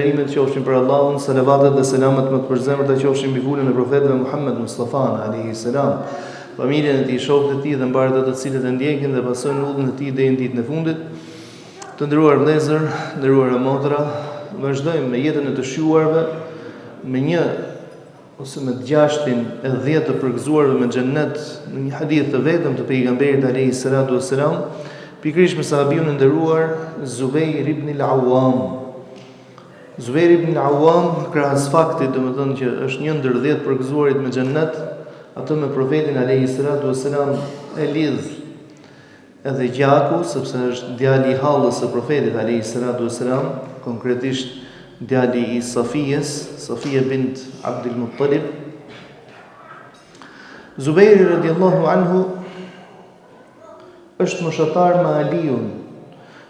falënderimet qofshin për Allahun, salavatet dhe selamet më të përzemërta qofshin mbi vulën e profetëve Muhammed Mustafa alayhi salam, familjen e tij, shokët e tij dhe mbarët ato të cilët e ndjekin dhe pasojnë udhën e tij deri në ditën e fundit. Të nderuar vëllezër, nderuara motra, vazhdojmë me jetën e të shjuarve, me një ose me 6-in e 10 të përgëzuarve me xhennet në një hadith të vetëm të pejgamberit alayhi salatu wassalam, pikërisht me sahabiun e nderuar Zubair ibn al-Awwam. Zubair ibn al-Awwam, krahas faktit domethënë që është një ndër 10 përgëzuarit me xhennet, atë me profetin alayhi salatu wassalam e lidh edhe gjaku, sepse është djali i hallës së profetit alayhi salatu wassalam, konkretisht djali i Safia bint Abdul Muttalib. Zubair radiallahu anhu është moshatar me Aliun.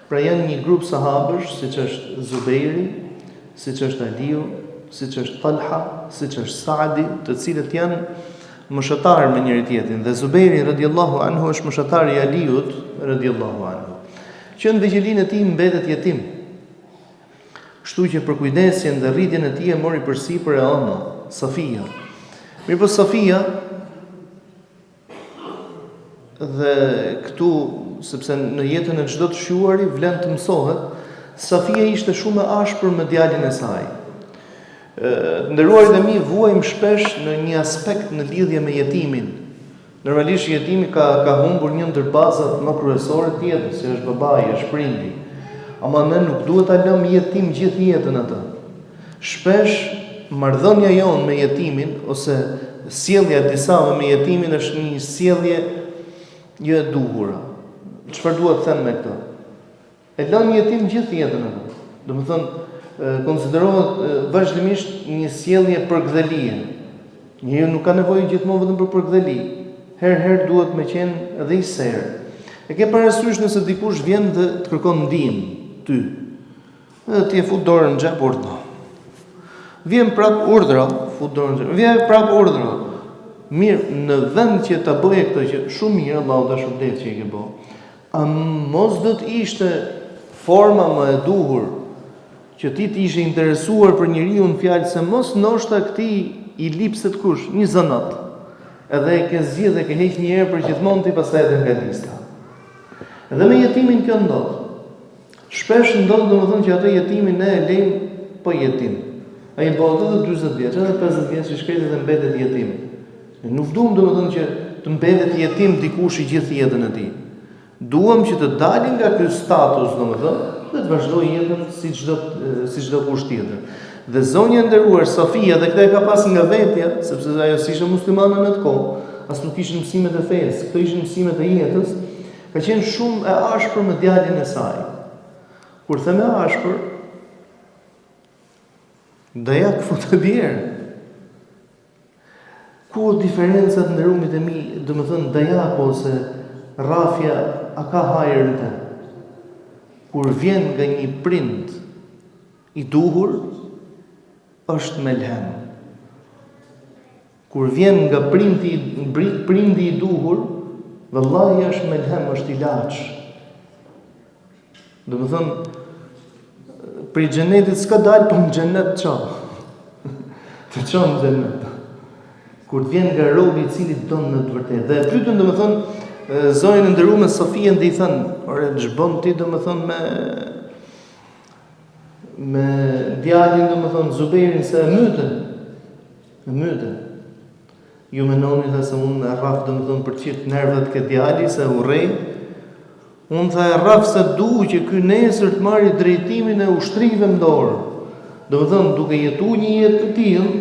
Pra janë një grup sahabësh, siç është Zubairi, siç është Aliu, siç është Talha, siç është Saadi, të cilët janë moshatar me njëri tjetrin. Dhe Zubairi radiallahu anhu është moshatari i Aliut radiallahu anhu, që në vegjëlinë e tij mbetet jetim. Kështu që për kujdesjen dhe rritjen e tij e mori përsipër e ana, Safia. Mirëpo Safia, dhe këtu, sepse në jetën e çdo të shjuari vlen të mësohet, Safia ishte shumë e ashpër me djalin e saj. Nderuarit e mi, vuajmë shpesh në një aspekt në lidhje me jetimin. Normalisht jetimi ka humbur një ndër bazat më kryesore të jetës, që është babai, është prindi. Ama ne nuk duhet ta lëmë jetim gjithë jetën atë. Shpesh marrëdhënia jonë me jetimin ose sjellja e disave me jetimin është një sjellje jo e duhur. Çfarë duhet të them me këtë? E lën jetim gjithë jetën atë. Domethënë konsiderohet vazhdimisht një sjellje përkthëlie. Njeriu nuk ka nevojë gjithmonë vetëm për përkthëli. Herë duhet me qenë edhe i serë. E ke parasysh nëse dikush vjen dhe të kërkon ndihmë ty. Edhe ti e fut dorën në xhep urdhra. Vjen prap urdhra, fut dorën në xhep. Vjen prap urdhra. Mirë, në vend që ta bëje këtë që shumë mirë, Allahu ta shpëtet që e ke bë. A mos do të ishte forma më e duhur që ti të ishe interesuar për njeriu në fjalë se mos ndoshta këtij i lipset kush, një zanat. Edhe e ke zgjidhë dhe ke heq një herë për gjithmonë ti pastaj edhe nga lista. Edhe me jetimin kjo ndodh. Shpesh ndodh domethënë që atë jetimin ne e lejmë po jetim. Ai bëhet edhe 40 vjeç, edhe 50 vjeç i shkretet dhe mbetet jetim. Nuk duam domethënë që të mbetet jetim dikush i gjithë jetën e tij. Duam që të dalin nga ky status domethënë dhe të vazhdojë jetën si çdo kush tjetër. Dhe zonja e nderuar Safia, dhe këtë e ka pas nga vetja, sepse ajo si ishte muslimane në atë kohë, as nuk ishin mësimet e fesë, këto ishin mësimet e jetës, ka qenë shumë e ashpër me djalin e saj. Kur them e ashpër, dajak futë bjerë. Ku diferencat në rumit e mi, domethënë dajak ose rrafja, a ka hajër në të? Kur vjen nga një prind i duhur, është melhem. Kur vjen nga prindi i duhur, vallahi është melhem, është ilaç. Domethënë, për xhenetit s'ka dalë, po në xhenet çon. Të çon në xhenet. Kur vjen nga robi i cili don në të vërtetë. Dhe e pyetën domethënë zonjën e nderuar Safia dhe i thënë, "Ore, ç'bën ti domethënë me djalin domethënë Zubairin se e mytën. Ju mendoni se unë e rraf domethënë për çit nervat ke djali se urrej. Unë tha e rraf se du që ky nesër të marrë drejtimin e ushtrive në dorë. Domethënë duke jetuar një jetë të tillë,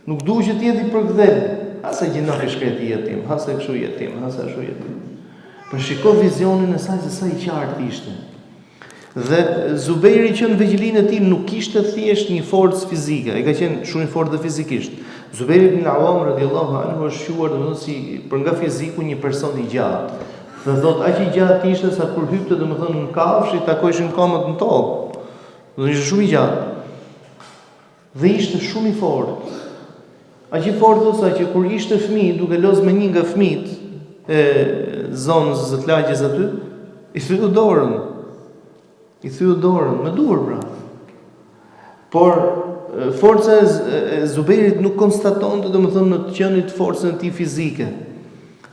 nuk du që të jeti përkthel. Asa gjinoh i shkreti jetim, asa kështu jetim, asa kështu jetim. Për shiko vizionin e saj se sa i qartë ishte. Dhe Zubairi që në vegjëlinë e tij nuk kishte thjesht një forcë fizike, ai ka qenë shumë i fortë dhe fizikisht. Zubairi ibn al-Awwam radhiyallahu anhu është shuar domethënë si për nga fiziku një person i gjatë. Dhe thot aq i gjatë ishte sa kur hypte domethënë në kafsh i takojshin komët në tokë. Do ishte shumë i gjatë. Dhe ishte shumë i fortë. Aq i fortë sa që kur ishte fëmijë duke lozë me një nga fëmijët e zonës së lagjes aty, i thyu dorën me dur pra. Por forca e Zubairit nuk konstatonte domethënë në të qenit forcën e tij fizike.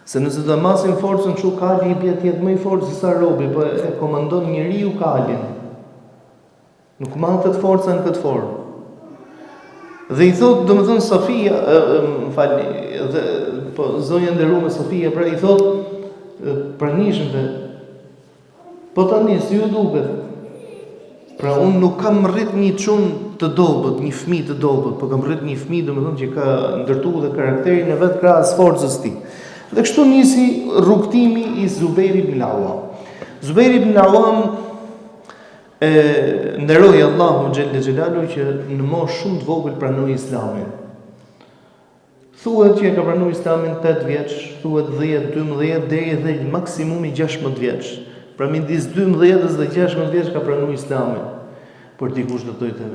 Se nëse do masim forcën kështu kali i bie të jetë më i fortë se sa robi, po e komandon njeriu kalin. Nuk matet forca në këtë formë. Dhe i thot domethënë Safia, po zonja nderuar Safia, pra i thot pranishmëve, po tani si ju duket? Pra unë nuk kam rrit një çun të dobët, një fëmijë të dobët, po kam rrit një fëmijë domethënë që ka ndërtuar dhe karakterin e vet krahas forcës së tij. Dhe kështu nisi rrugtimi i Zubair ibn al-Awwam. Zubair ibn al-Awwam nderoi Allahu xhelle xhelalu që në moshë shumë të vogël pranoi Islamin. Thuhet që ka pranuar Islamin 8 vjeç, thuhet 10, 12 deri dhe maksimumi 16 vjeç. Pra midis 12 dhe 16 vjeç ka pranuar Islamin. Por dikush do të thotë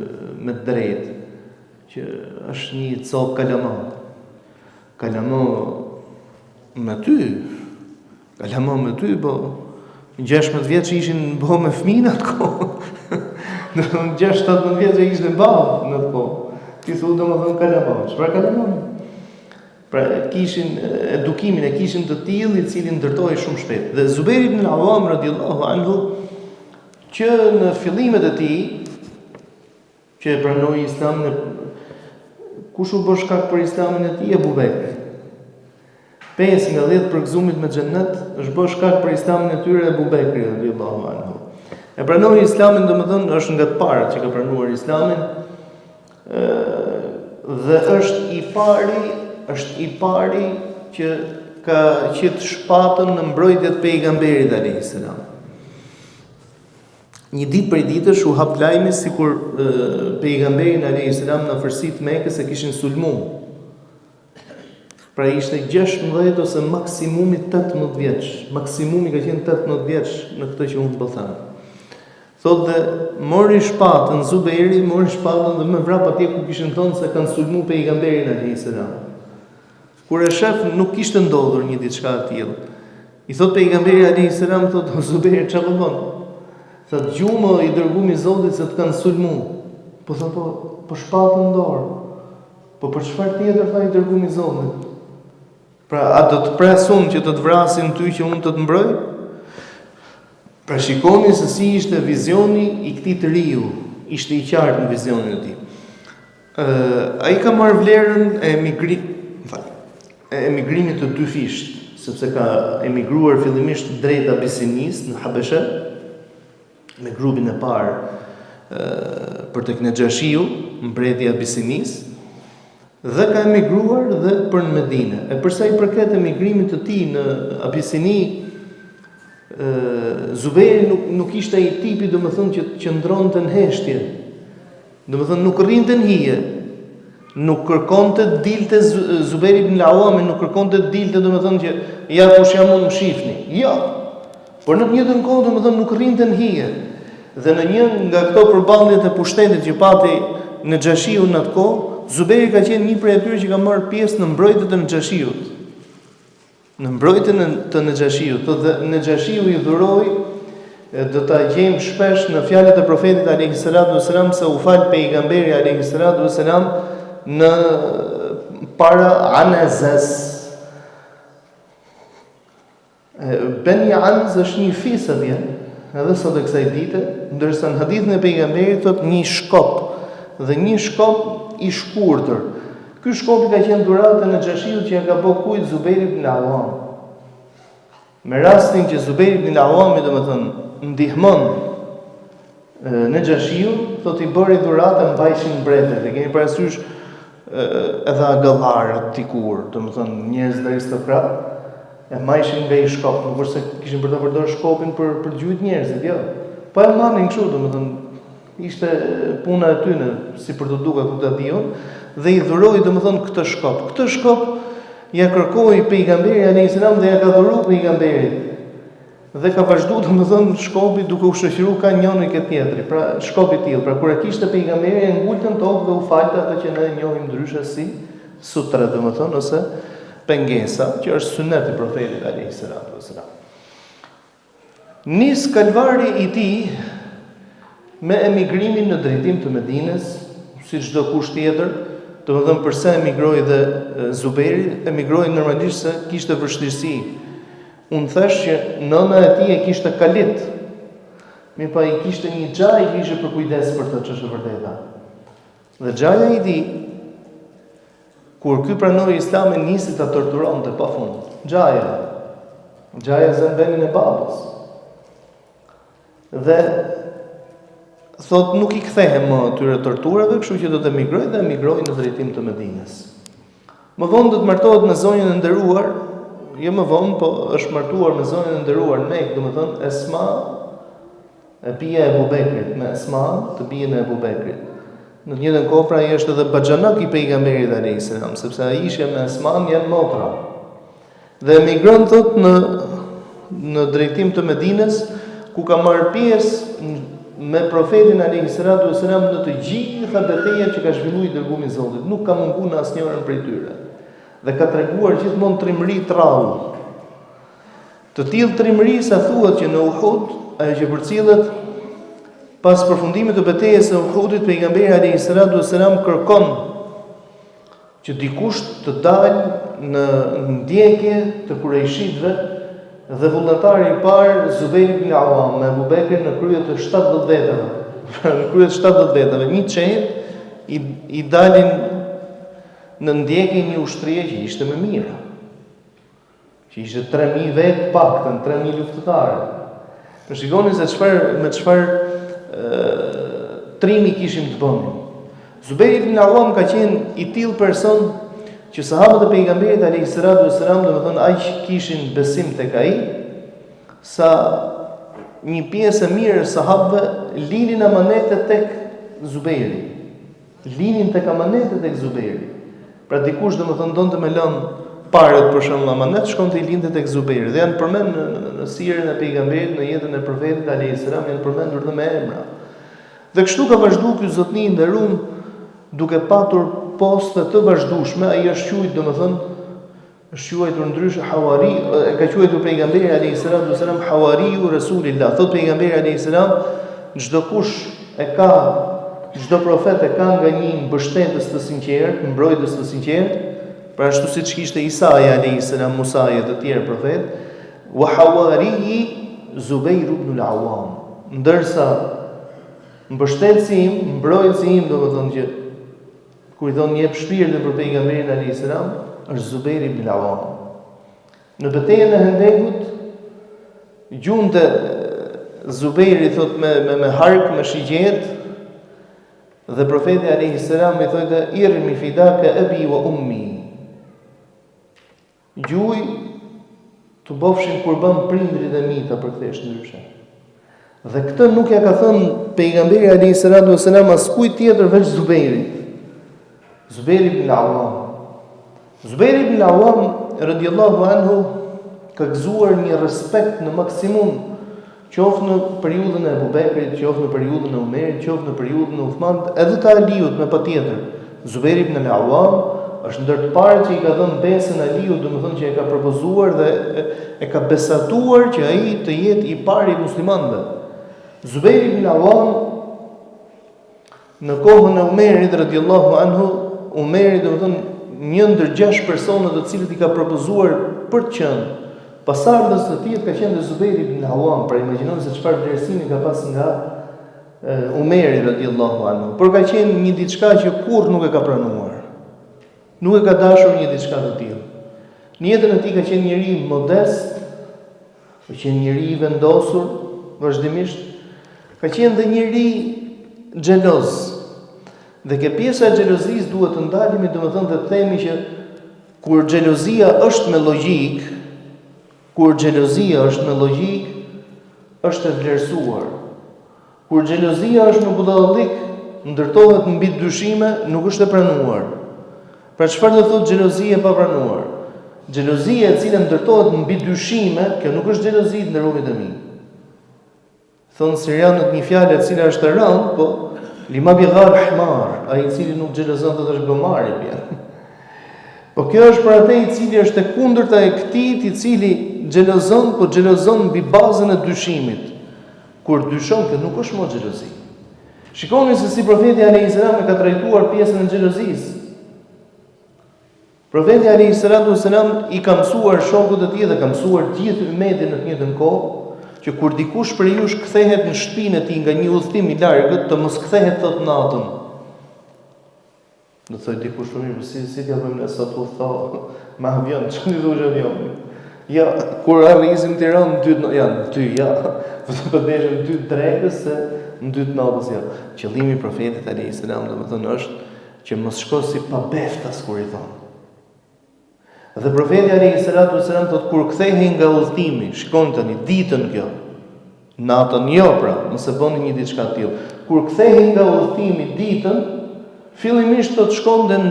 me drejtë që është një cop kalamo. Kalamo me ty, po 16 vjeç ishin bëu me fëmijë atë kohë. Në 6-17 vjeç ishin babë në atë kohë. Ti thu domethënë kalamo. Çfarë kalamo? Pra kishin edukimin e kishin të tillë i cili ndërtohej shumë shpejt. Dhe Zubair ibn al-Awwam radhiyallahu anhu që në fillimet e tij që e pranoi Islamin, kush u bë shkak për Islamin e tij? Abu Bekri. 5 nga 10 përgëzimit me xhennet është bë shkak për Islamin e tyre Abu Bekri radhiyallahu anhu. E pranoi Islamin domethënë është nga të parët që ka pranuar Islamin dhe është i pari që ka qetë shpatën në mbrojtjet e pejgamberit alayhis salam. Një ditë prej ditësh u hap lajmi sikur pejgamberin alayhis salam në afërsitë të Mekës e kishin sulmuar. Pra ishte 16 ose maksimumi 18 vjeç. Maksimumi ka qenë 18 vjeç në këtë që unë po them. Thotë dhe mori shpatën Zubairi, mori shpatën dhe më vrap atje ku kishin thënë se kanë sulmuar pejgamberin alayhis salam. Kur e shef nuk kishte ndodhur një diçka e tillë. I thot pejgamberi alayhis salam, thot Zubair, çfarë do bën? Thot gjumë i dërguami i Zotit se të kanë sulmuar. Po thot po shpatën në dorë. Po për çfarë tjetër tha i dërguami i Zotit? Pra a do të presun që të vrasin ty që unë të të mbroj? Pra shikoni se si ishte vizioni i këtij të riu, ishte i qartë në vizionin e tij. Ai ka marrë vlerën e emigrimit të dy fisht, sepse ka emigruar fillimisht drejt Abisinis në Habeshe, me grupin e parë për tek Naxhashiu, mbreti i Abisinis, dhe ka emigruar dhe për në Medinë. E përsa i përket emigrimit të tij në Abisini, Zubairi nuk ishte ai tipi domethënë që qëndronte në heshtje. Domethënë nuk rrinte në hije. Nuk kërkonte të dilte Zubair ibn al-Awwam, nuk kërkonte të dilte domethënë që ja kush jam unë më shihni. Jo. Por në të njëjtën kohë domethënë nuk rrinte në hije. Dhe në një nga këto përballjet e pushtetit që pati në Naxhashiu në atë kohë, Zubairi ka qenë një prej atyre që ka marrë pjesë në mbrojtjet e Naxhashiut. Në mbrojtjen të Naxhashiut, dhe Naxhashiu i dhuroi, do ta gjejmë shpesh në fjalët e profetit alayhis salam se u fal pejgamberi alayhis salam në para Anazes. Beni Anaz është një fis atje, edhe sot e kësaj dite, ndërsa në hadithin e pejgamberit thotë një shkop, dhe një shkop i shkurtër. Ky shkop ka qenë dhuratë në Naxhashiut që ja ka bë kujt Zubair ibn al-Awwam. Me rastin që Zubair ibn al-Awwam, domethënë, ndihmon në Naxhashiu, thotë i bëri dhuratë mbajshin mbretët. E keni parasysh edhe agallarët dikur, domethënë njerëz të aristokrat, e mbajshin nga i shkop, nuk është se kishin për të përdorur shkopin për gjujt njerëzit, jo. Po e marrin kështu, domethënë, ishte puna e tyre, si për të dukur ku ta diun, dhe i dhuroi domethënë këtë shkop. Këtë shkop ja kërkoi pejgamberi alayhis salam dhe ja ka dhuruar pejgamberit. Dhe ka vazhduar domethënë shkopi duke u shoqëruar ka njëri ke tjetri. Pra shkopi i tillë, pra kur e kishte pejgamberi e ngultën tokë dhe u falte ato që ne e njohim ndryshe si sutra domethënë ose pengesa, që është sunet i profetit alayhis salam. Nis kalvari i tij me emigrimin në drejtim të Medinës, si çdo kush tjetër, domethënë përse emigroi dhe Zuberi, emigroi normalisht se kishte vështirësi. Unë thash që nëna e tij e kishte kalit. Mirë, i kishte një xhaj që ishte për kujdes për të, ç'është e vërteta. Dhe xhaja i tij, kur ky pranoi Islamin, nisi ta torturonte pafund. Xhaja zënvenin e babës. Dhe thot nuk i kthehem më atyre torturave, kështu që do të emigroj dhe emigroi në drejtim të Medinës. Më vonë do të martohet me zonjën e nderuar, jo më vonë, po është martuar me zonjën e nderuar në Mekë, domethënë Esma, e pija e Abu Bekrit, me Esma, të bijen e Abu Bekrit. Në të njëjtën kohë pra ai është edhe baxhanak i pejgamberit alayhis salam, sepse ai ishte me Esma janë motra. Dhe emigron thot në drejtim të Medinës, ku ka marrë pjesë me profetin alayhis salam në të gjitha betejat që ka zhvilluar i dërguari i Zotit. Nuk ka munguar në asnjërin prej tyre. Dhe ka treguar gjithmonë trimëri të rrallë. Të tillë trimëri sa thuhet që në Uhud, ajo që përcillet pas përfundimit të betejës së Uhudit, pejgamberi alayhis salam kërkon që dikush të dalë në ndjekje të Kurajshitëve dhe vullnetari i parë Zubair ibn Awam me Abu Bekrin në krye të 70 vetëve. Në krye të 70 vetëve, një çejt i dalin në ndjekje një ushtrie që ishte më mirë. Që ishte 3000 vetë paktën, 3000 luftëtarë. Në shikoni se me çfarë trimi kishim të bënim. Zubair ibn Awam ka qenë i tillë person që sahabët e pejgamberit alayhis salam domethënë aq kishin besim tek ai, sa një pjesë e mirë e sahabëve linin amanete tek Zubairi. Linin tek amanete tek Zubairi. Pra dikush domethënë donte me lënë parët për shembull amanet, shkonte i linte tek Zubairi. Dhe janë përmend në sirën e pejgamberit, në jetën e profetit alayhis salam, janë përmendur dhe me emra. Dhe kështu ka vazhduar ky zotni i nderuar duke patur poste të vazhdueshme. Ai është quajtur domethënë është quajtur ndryshe hawari, e ka quajtur pejgamberi alayhis salam hawariu rasulillah. Thot pejgamberi alayhis salam, çdo kush çdo profet e ka nga një mbështetës të sinqert, mbrojtës të sinqert, pra ashtu siç kishte Isa alayhis salam, Musa e të tjerë profet, wa hawari Zubair ibn al-Awwam. Ndërsa mbështetësi im, mbrojtësi im, domethënë që kur i thonë jep shpirtin për pejgamberin alayhis salam, është Zubair ibn al-Awwam. Në betejën e Hendekut, gjunte Zubairi thot me hark, me shigjet, dhe profeti alayhis salam i thotë irmi fidaka abi wa ummi. Gjuj të bofshin kurban prindrit e mi ta përkthesh ndryshe. Dhe këtë nuk ja ka thënë pejgamberi alayhis salam askujt tjetër veç Zubairit. Zubair ibn al-Awwam. Zubair ibn al-Awwam radhiyallahu anhu ka gëzuar një respekt në maksimum, qoftë në periudhën e Abu Bekrit, qoftë në periudhën e Umerit, qoftë në periudhën e Uthmanit, edhe të Aliut me patjetër. Zubair ibn al-Awwam është ndër të parë që i ka dhënë besën Aliut, domethënë që e ka propozuar dhe e ka besatuar që ai të jetë i pari i muslimanëve. Zubair ibn al-Awwam në kohën e Umerit radhiyallahu anhu, Umeri domethënë një ndër 6 personat të cilët i ka propozuar për të qenë pasardhës të tij ka qenë Zubair ibn al-Awwam. Pra imagjinoni se çfarë vlerësimi ka pas nga Umeri radhiyallahu anhu. Por ka qenë një diçka që kurrë nuk e ka pranuar. Nuk e ka dashur një diçka të tillë. Në jetën e tij ka qenë njëri modest, ka qenë njëri i vendosur vazhdimisht, ka qenë dhe njëri xheloz. Dhe ke pjesa e xhelozisë duhet të ndalemi, domethënë të themi që kur xhelozia është me logjik, është e vlerësuar. Kur xhelozia është me budallik, ndërtohet mbi dyshime, nuk është e pranuar. Pra çfarë do thotë xhelozia e papranuar? Xhelozia e cila ndërtohet mbi dyshime, kjo nuk është xhelozi në rrugën e mi. Thon sirianët një fjalë e cila është e rëndë, po lima bighar hmar, ai i cili nuk xhelozon do të është gomari bie. Po kjo është për atë i cili është e kundërta e këtij i cili xhelozon, po xhelozon mbi bazën e dyshimit. Kur dyshon, kjo nuk është më xhelozi. Shikoni se si profeti alayhis salam e ka trajtuar pjesën e xhelozisë. Profeti alayhis salam i ka mësuar shokut e tij dhe ka mësuar gjithë ummetin në të njëjtën kohë që kur dikush prej jush kthehet në shtëpinë e tij nga një udhëtim i largët, të mos kthehet thot natën. Do thoj dikush për mirë, si t'ja bëjmë ne sot udhëto me avion, ç'keni dhush avion? Ja, kur arrizim Tiranë në 2 po deshëm 2 drekës se në 2 natës ja. Qëllimi i profetit alayhis salam domethënë është që mos shko si pa beftas kur i thon. Dhe profeti alayhis salam thotë kur kthehej nga udhëtimi, shkon tani ditën kjo. Natën jo pra, nëse bëni një diçka të tillë. Kur kthehej nga udhëtimi ditën, fillimisht të shkonte në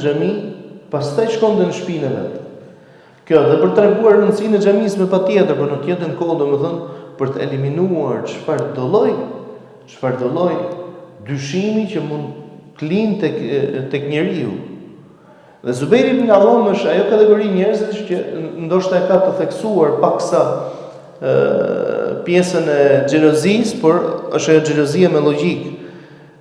xhami. Pastaj shkonte në shtëpinë e vet. Kjo dhe për treguar rëndësinë e xhamisë me patjetër, por në të njëjtën kohë domethënë për të eliminuar çfarë do lloj dyshimi që mund të lind tek njeriu. Dhe Zubair ibn Awam është ajo kategori njerëzish që ndoshta e ka të theksuar paksa pjesën e xhelozisë, por është ajo xhelozia me logjik.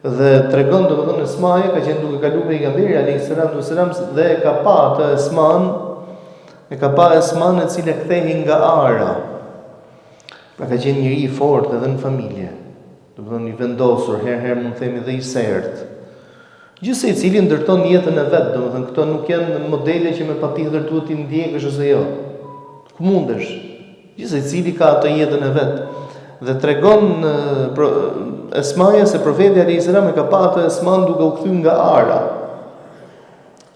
Dhe tregon domethënë Esmaja ka qenë duke kaluar pejgamberi alayhis salam dhe e ka pa atë Esman e cila kthehej nga Ara. Pra ka qenë njëri i fortë edhe në familje. Domethënë i vendosur, herë mund të themi dhe i sertë. Gjithsej i cili ndërton jetën e vet, domethënë këto nuk janë modele që me patjetër duhet t'i ndjekësh ose jo. Ku mundesh. Gjithsej i cili ka atë jetën e vet. Dhe tregon Esmaja se profeti alayhis salam e ka pa atë Esman duke u kthyer nga Ara.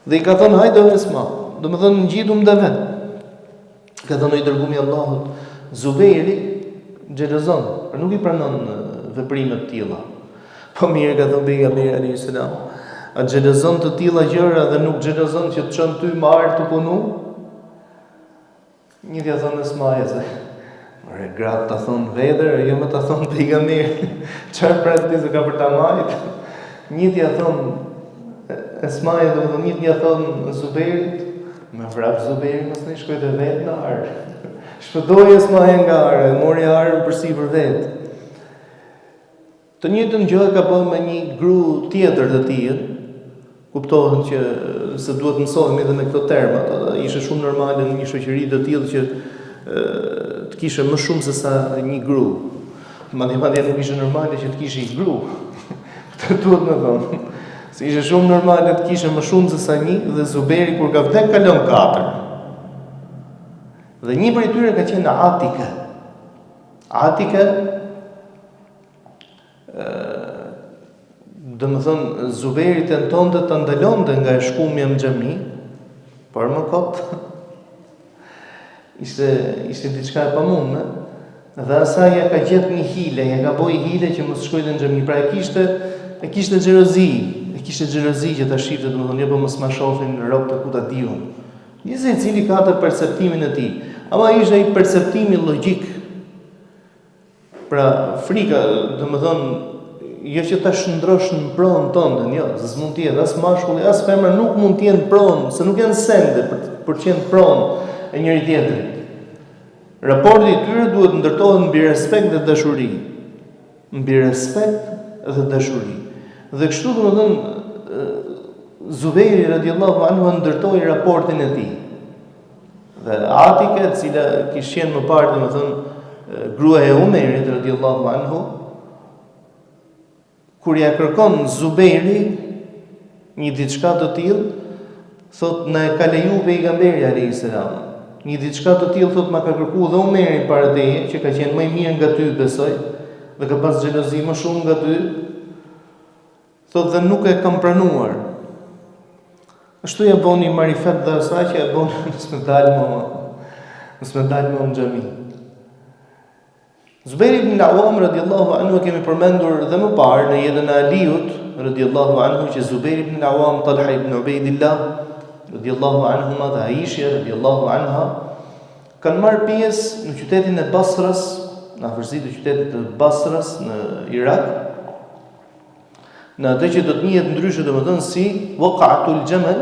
Dhe i ka thënë hajde Esma, domethënë ngjitëm dhe vet. Ka thënë i dërgumi i Allahut, Zubairi xhelozon, por nuk i pranon veprime të tilla. Po mirë ka thënë pejgamberi alayhis salam, a xhelozon të tilla gjëra dhe nuk xhelozon që të çon ty më art të punu? Një dia thënë Esmaja se gratë të thonë vedër, jo me të thonë pejgamberi. Çfarë praktikë ka për ta marrë? Një dia thonë Esmaja, domethënë një dia thonë Zubairit, me vrap Zubairi mos ne shkoj të vet në Arë. Shpëtoi Esmaja nga Arë, mori Arën përsipër vet. Të njëjtën gjë ka bërë me një gru tjetër të tij. Kuptohet që se duhet mësohemi edhe me këto terma, ishte shumë normale në një shoqëri të tillë që të kishe më shumë se sa një gru. Madje nuk ishte normale që të kishe një gru. Këtë duhet me thonë. Se ishte shumë normale të kishe më shumë se sa një, dhe Zubairi kur ka vdek kalon 4. Dhe një prej tyre ka qenë Atike. Atike, domethënë Zubairi tentonte ta ndalonte nga e shkumja në xhami, por më kot ishte diçka e pamundme, dhe asaj ja ka gjetë një hile, ja ka bëj hile që mos shkojë në xhami. Pra e kishte xhelozi që ta shifte, domethënë jo po mos ma shohin rob të kuta diun. Njëse i cili ka atë perceptimin e tij, ama ishte ai perceptimi logjik. Pra frika, domethënë jo që ta shndrosh në pronën tënde, jo, s'mund të jetë as mashkulli as femra nuk mund të jenë pronë, se nuk janë sende për të qenë pronë e njëri tjetrit. Raporti i tyre duhet ndërtohet mbi respekt dhe dashuri. Mbi respekt dhe dashuri. Dhe kështu domethënë Zubairi radhiyallahu anhu ndërtoi raportin e tij. Dhe Atike, e cila kishte qenë më parë domethënë gruaja e Umerit radhiyallahu anhu, kur ja kërkon Zubairi një diçka të tillë, thot na e ka leju pejgamberi alayhis salam. Një diçka të tillë thot ma ka kërkuar dhe Umeri para teje, që ka qenë më i mirë nga ty, besoj, dhe ka pas xhelozi më shumë nga ty. Thot dhe nuk e kam pranuar. Ashtu ja boni marifet dhe asaj që ja boni nësë me dalë më në xhami. Zubair ibn Awam radhiyallahu anhu kemi përmendur dhe më parë në jetën e Aliut radhiyallahu anhu që Zubair ibn Awam, Talha ibn Ubaidillah radhiyallahu anhuma dhe Aisha radhiyallahu anha kanë marrë pjesë në qytetin e Basrës, në afërsi të qytetit të Basrës në Irak, në atë që do të njihet ndryshe domethënë si Waqatul Jamal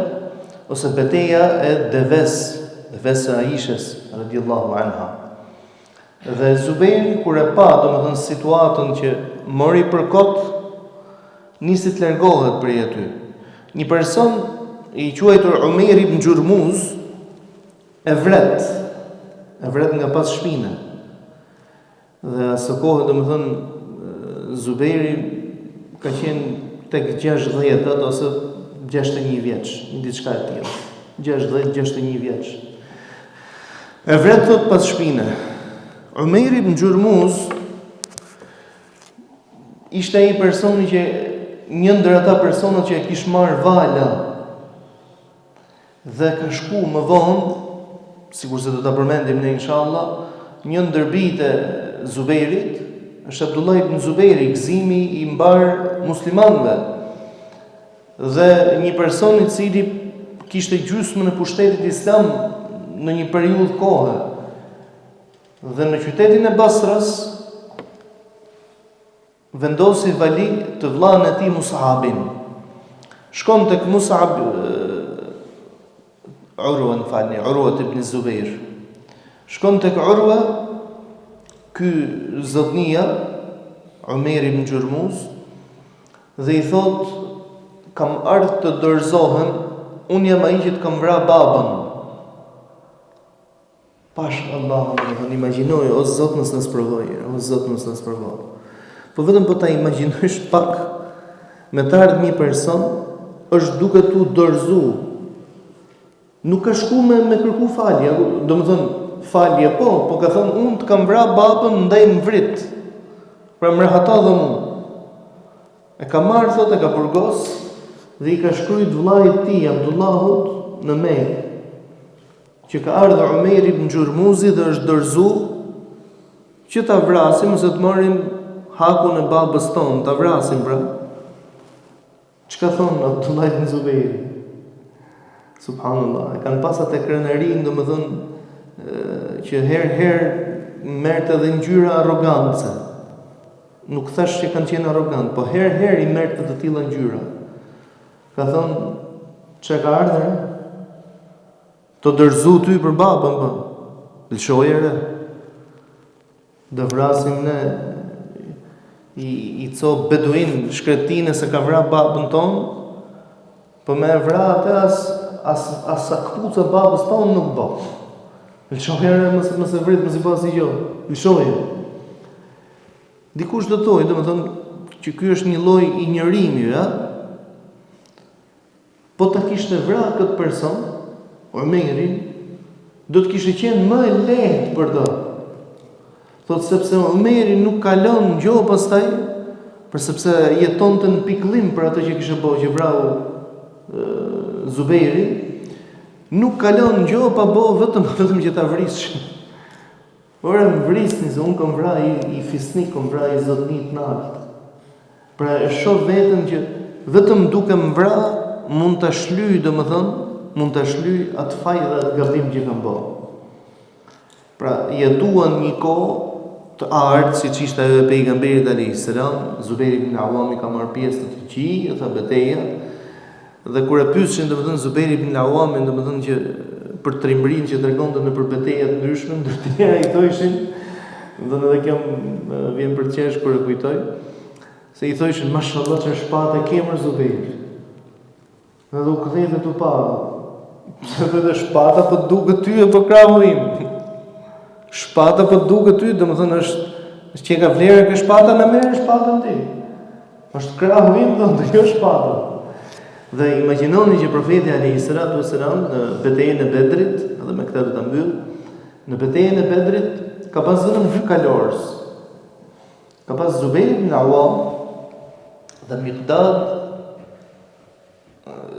ose betejë e deves e Aishës radhiyallahu anha. Dhe Zubejri, kur e pa, domethënë situatën që mori për kot, nisi të largohet prej aty. Një person i quajtur Umer ibn Gjurmuz e vret nga pas shpine. Dhe asë kohë, domethënë, Zubejri ka qenë tek 60 ose 61 vjeç, një diçka e tillë. 60-61 vjeç. E vret thot pas shpine. Umer ibn Gjurmuz ishte ai personi që një ndër ata personat që e kishte marrë vala dhe ka shku më vonë, sikur se do ta përmendim ne inshallah, një ndër bijtë e Zubejrit është Abdullah ibn Zubejri, gëzimi i mbar muslimanëve. Dhe një person i cili kishte gjysmën e pushtetit islam në një periudhë kohe. Dhe në qytetin e Basrës vendosi vali të vllain e tij Mus'abin. Shkon tek Mus'ab Urwa ibn Zubair. Shkon tek Urwa, ky zotnia Umer ibn Gjurmuz, dhe i thot: kam ardhur të dorëzohem, unë jam ai që të kam vrarë babën. Pash Allah, do imagjinoj, o Zot mos na sprovoj, o Zot mos na sprovoj. Po vetëm po ta imagjinosh pak, me të ardhur një person është duke tu dorëzu. Nuk ka shku me kërku falje, domethënë falje po ka thënë unë të kam vrarë babën ndaj më vrit. Pra më rahata dhe mu. E ka marrë, thot, e ka përgos dhe i ka shkruajt vllait tij Abdullahut në Mekë, që ka ardhur Umer ibn Gjurmuzi dhe është dorëzu që ta vrasim ose të marrim hakun e babës tonë, ta vrasim pra. Çka thon Abdullah ibn Zubairi? Subhanallah, e kanë pas atë krenarin, domethënë që herë merrte edhe ngjyra arrogance. Nuk thash që kanë qenë arrogant, po herë i merrte të tilla ngjyra. Ka thonë, çka ka ardhur? Të dërzu ty për babën, po. Lëshoje re. Dhe vrasim ne i co beduin shkretine se ka vra babën tonë, po me vra atë as këpuca babës tonë nuk bo. Lëshoje re, mëse vrit, mëse pas i gjo. Lëshoje. Dikush do thojë, domethënë që ky është një lloj i njërimi, ja? Po ta kishte vra këtë person, Umerin, do të kishte qenë më e lehtë për to. Thot sepse Umeri nuk ka lënë gjë pastaj, për sepse jetonte në pikëllim për atë që kishte bëu, që vrau Zubejri, nuk ka lënë gjë pa bëu vetëm që ta vrishin. Ora më vrisni se unë kam vra i fisnik, kam vra i zotnit në altë. Pra e shoh veten që vetëm duke më vra mund ta shlyj, domethënë mund të shlyj atë faj dhe atë gabim që kam bërë. Pra, jetuan një kohë të artë, si që ishte e pejgamberit alayhis salam, Zubejri ibn Awami ka marrë pjesë të të qi, të beteja, dhe kur e pyeshin domethënë Zubejri ibn Awami, domethënë që për trimrin që tregonte në për beteja të ndryshme, ndërtëra i thoshin, dhe edhe kjo vjen për qesh kur e kujtoj, se i thoshin mashallah çfarë shpatë kemër Zubejri. Dhe u kthehte tu pa. Se dhe shpata po duket ty apo krahu im. Shpata po duket ty, domethënë është që ka vlerë kjo shpata, na merr shpatën ti. Është krahu im, thonë, jo shpata. Dhe imagjinoni që profeti alayhis salam në betejën e Bedrit, edhe me këtë do ta mbyll, në betejën e Bedrit ka pas vetëm 2 kalorës. Ka pas Zubejr ibn Awam dhe Miqdad,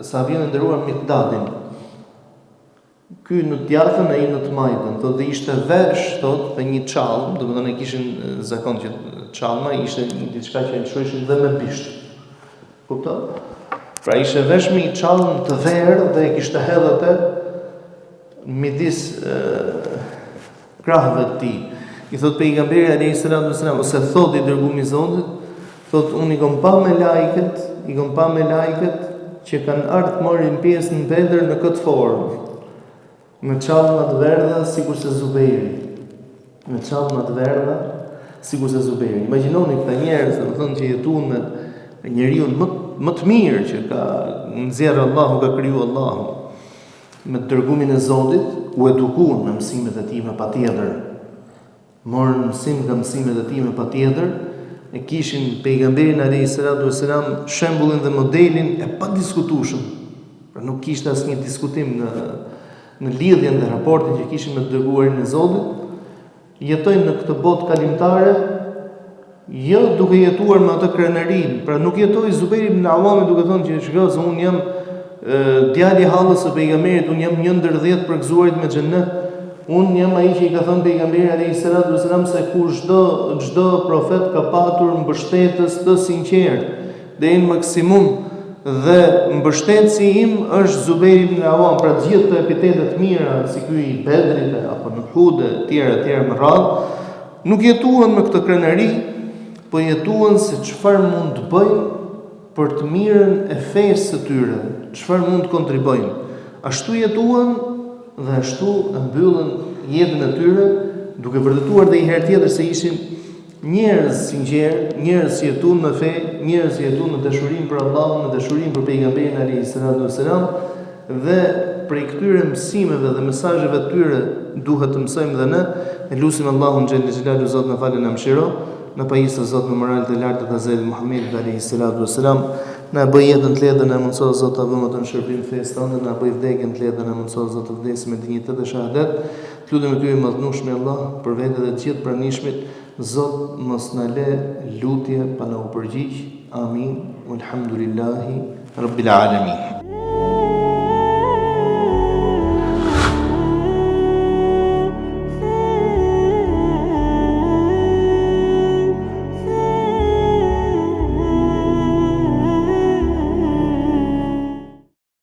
sahabin e nderuar Miqdadin. Ky në djathtën e ai në të majtën, thotë ishte vesh, thotë, për një çallm, domethënë kishin zakon që çallma ishte një diçka që e lëshojshin dhe me bisht. Kupton? Pra ishte vesh me një çallm të verë dhe e kishte hedhë atë midis krahëve të tij. I thotë pejgamberi alayhis salam, ose thotë i dërguar i Zotit, thotë unë i kam pa me lajket që kanë ardhur marrin pjesë në Bedër në këtë formë. Me çallma të verdha sikur se Zubejri. me çadë më të verdha, sikur se Zuberi. Imagjinoni këta njerëz, domethënë që jetuan me njeriu më të mirë që ka nxjerrë Allahu, ka kriju Allahu, me dërgumin e Zotit, u edukuan me mësimet e tij me patjetër. Morën mësim nga mësimet e tij me patjetër, e kishin pejgamberin alayhis salatu wassalam shembullin dhe modelin e padiskutueshëm. Pra nuk kishte asnjë diskutim në lidhjen dhe raportin që kishin me dërguarin e Zotit. Jetojnë në këtë botë kalimtare, jo duke jetuar me atë krenarin. Pra nuk jetoi Zuberi ibn Awami duke thënë që shiko se unë jam djali i hallës së pejgamberit, unë jam një ndër 10 përgëzuarit me xhennet. Unë jam ai që i ka thënë pejgamberi alayhis salatu wassalam se kur çdo profet ka patur mbështetës të sinqertë deri në maksimum, dhe mbështetësi im është Zuberi ibn Awam. Pra të gjithë këto epitete të mira, si ky i Bedrit apo në Uhud e tjera më radhë, nuk jetuan me këtë krenari, po jetuan se çfarë mund të bëjnë për të mirën e fesë së tyre, çfarë mund të kontribojnë. Ashtu jetuan dhe ashtu e mbyllën jetën e tyre, duke vërtetuar edhe një herë tjetër se ishin njerëz sinqerë, njerëz që jetuan me fe, njerëz që jetuan në dashurinë për Allahun, në dashurinë për pejgamberin alayhis salatu wassalam, dhe prej këtyre mësimeve dhe mesazheve të tyre duhet të mësojmë dhe ne. E lutim Allahun xhel xelalu Zot na falë na mëshiro, na pajisë Zot në moralet e larta të Hazrat Muhamedit alayhis salatu wassalam, na bëj jetën të lehtë, na mundsoj Zot ta vëmë të shërbim fesë tonë, na bëj vdekjen të lehtë, na mundsoj Zot të vdesim me dinjitet dhe shahadet. Lutem ty i madhnueshëm Allah për vetë dhe të gjithë pranishmit, Zot mos na le lutje pa na u përgjigj. Amin. Walhamdulillahi rabbil alamin.